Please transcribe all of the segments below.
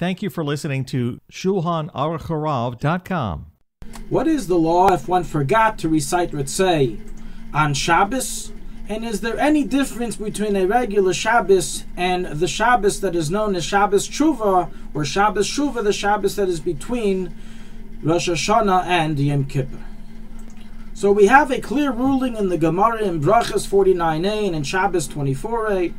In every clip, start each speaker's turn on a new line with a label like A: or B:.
A: Thank you for listening to ShulchanAruch.com.
B: What is the law if one forgot to recite Ritzei on Shabbos? And is there any difference between a regular Shabbos and the Shabbos that is known as Shabbos Tshuva, or Shabbos Shuvah, the Shabbos that is between Rosh Hashanah and Yom Kippur? So we have a clear ruling in the Gemara in Brachos 49a and in Shabbos 24a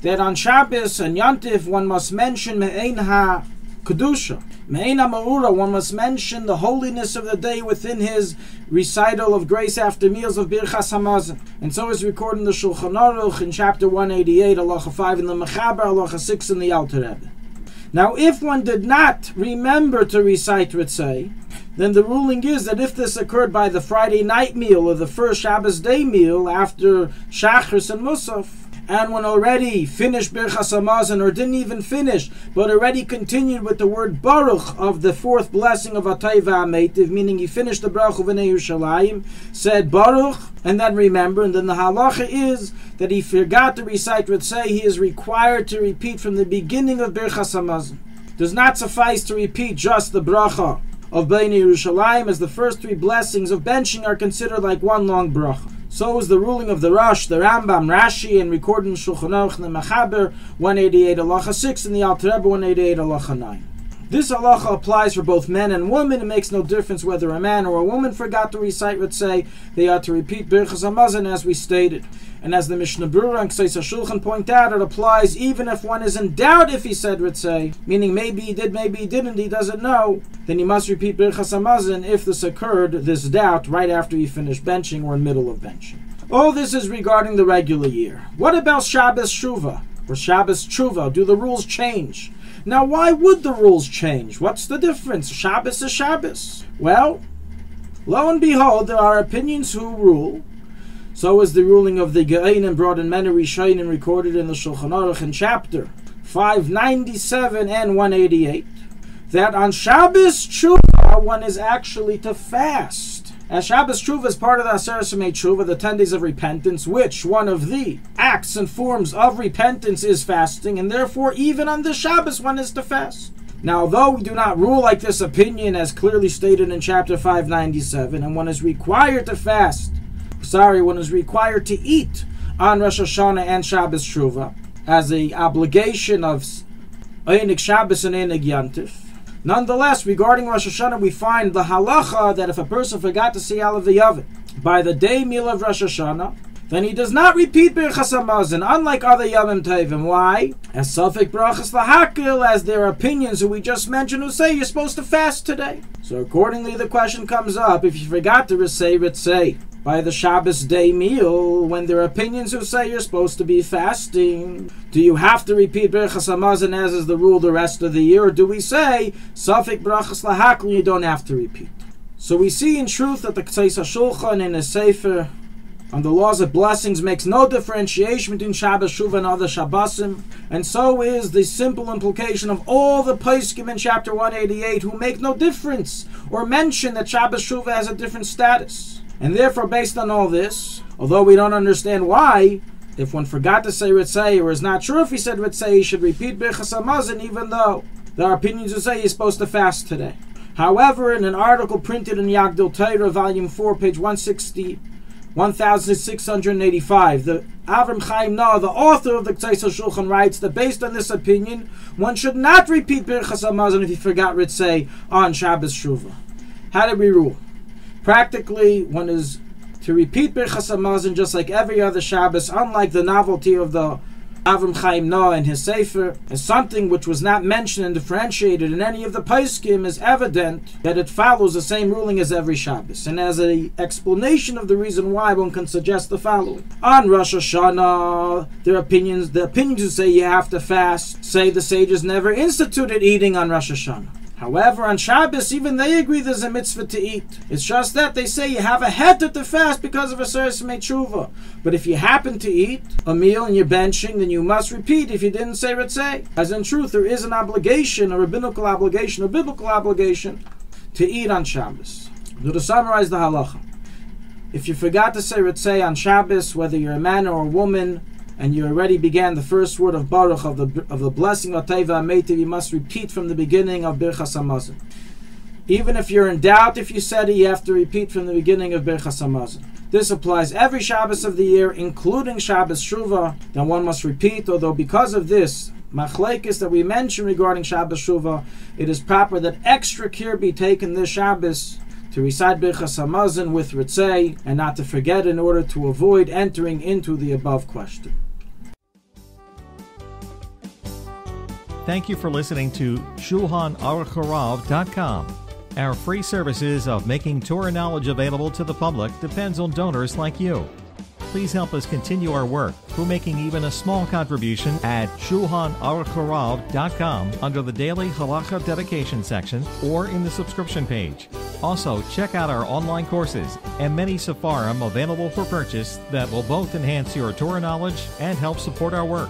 B: that on Shabbos and Yantif one must mention Me'ein HaKedusha, Me'ein HaMa'ura, one must mention the holiness of the day within his recital of grace after meals of Birchas Hamazon. And so is recorded in the Shulchan Aruch in chapter 188, halacha 5 in the Mechaber, halacha 6 in the Alter Rebbe. Now if one did not remember to recite Ritzei, then the ruling is that if this occurred by the Friday night meal or the first Shabbos day meal after Shachris and Musaf, and one already finished Birchas Hamazon, or didn't even finish, but already continued with the word Baruch of the fourth blessing of Atay V'Ameitiv, meaning he finished the Baruch of V'nei Yerushalayim, said Baruch, and then remember, and then the halacha is that he forgot to recite Ritzei, he is required to repeat from the beginning of Birchas Hamazon. Does not suffice to repeat just the bracha of V'nei Yerushalayim, as the first three blessings of benching are considered like one long bracha. So is the ruling of the Rosh, the Rambam, Rashi, and recorded in Shulchan Aruch, the Mechaber 188 halacha 6 and the Alter Rebbe 188 halacha 9. This halacha applies for both men and women. It makes no difference whether a man or a woman forgot to recite Ritzei. They are to repeat Birchas Hamazon as we stated. And as the Mishnah Berurah and Ksei Shulchan point out, it applies even if one is in doubt if he said Ritzei, meaning maybe he did, maybe he didn't, he doesn't know, then he must repeat Birchas Hamazon if this occurred, this doubt, right after he finished benching or in middle of benching. All this is regarding the regular year. What about Shabbos Shuvah or Shabbos Tshuva? Do the rules change? Now, why would the rules change? What's the difference? Shabbos is Shabbos. Well, lo and behold, there are opinions who rule. So is the ruling of the Ge'enim brought in many Rishonim recorded in the Shulchan Aruch in chapter 597 and 188, that on Shabbos Tshuva one is actually to fast. As Shabbos Tshuva is part of the Aseret Yemei Tshuva, the 10 days of repentance, which one of the acts and forms of repentance is fasting, and therefore even on this Shabbos one is to fast. Now, although we do not rule like this opinion as clearly stated in chapter 597, and one is required to fast, one is required to eat on Rosh Hashanah and Shabbos Tshuva as a obligation of Einik Shabbos and Einik Yantif. Nonetheless, regarding Rosh Hashanah, we find the halacha that if a person forgot to say Alav V'Yavin by the day meal of Rosh Hashanah, then he does not repeat Birchas Hamazon, unlike other Yomim Tovim. Why? As Safek Brachas Lahakil, as their opinions who we just mentioned who say you're supposed to fast today. So accordingly, the question comes up, if you forgot to say Ritzei by the Shabbos day meal, when there are opinions who say you're supposed to be fasting, do you have to repeat Birchas Hamazon as is the rule the rest of the year, or do we say Safek Brachas Lahakil, you don't have to repeat? So we see in truth that the Ksei Shulchan in his Sefer on the laws of blessings makes no differentiation between Shabbos Shuvah and other Shabbosim, and so is the simple implication of all the Poskim in chapter 188 who make no difference or mention that Shabbos Shuvah has a different status. And therefore, based on all this, although we don't understand why, if one forgot to say Ritzei or is not sure if he said Ritzei, he should repeat Birchas Hamazon, even though there are opinions who say he's supposed to fast today. However, in an article printed in Yagdil Torah, volume 4, page 1685, the Avram Chaim Noah, the author of the Ksei Shulchan, writes that based on this opinion, one should not repeat Birchas Hamazon if he forgot Ritzei on Shabbos Shuvah. How did we rule? Practically, one is to repeat Birchas Hamazon just like every other Shabbos, unlike the novelty of the Avram Chaim Noah in his Sefer, as something which was not mentioned and differentiated in any of the Poskim, is evident that it follows the same ruling as every Shabbos. And as an explanation of the reason why, one can suggest the following. On Rosh Hashanah, the opinions who say you have to fast say the sages never instituted eating on Rosh Hashanah. However, on Shabbos, even they agree there's a mitzvah to eat. It's just that they say you have a heter to fast because of a Aseret Yemei Tshuva. But if you happen to eat a meal and you're benching, then you must repeat if you didn't say Ritzei. As in truth, there is an obligation, a rabbinical obligation, a biblical obligation, to eat on Shabbos. So to summarize the halacha, if you forgot to say Ritzei on Shabbos, whether you're a man or a woman, and you already began the first word of Baruch, of the blessing of Teva Ameitiv, you must repeat from the beginning of Birchas Hamazon. Even if you're in doubt if you said it, you have to repeat from the beginning of Birchas Hamazon. This applies every Shabbos of the year, including Shabbos Shuvah. Then one must repeat, although because of this machlekes that we mentioned regarding Shabbos Shuvah, it is proper that extra care be taken this Shabbos to recite Birchas Hamazon with Ritzei, and not to forget, in order to avoid entering into the above question.
A: Thank you for listening to ShulchanAruch.com. Our free services of making Torah knowledge available to the public depends on donors like you. Please help us continue our work through making even a small contribution at ShulchanAruch.com under the Daily Halacha Dedication section or in the subscription page. Also, check out our online courses and many sefarim available for purchase that will both enhance your Torah knowledge and help support our work.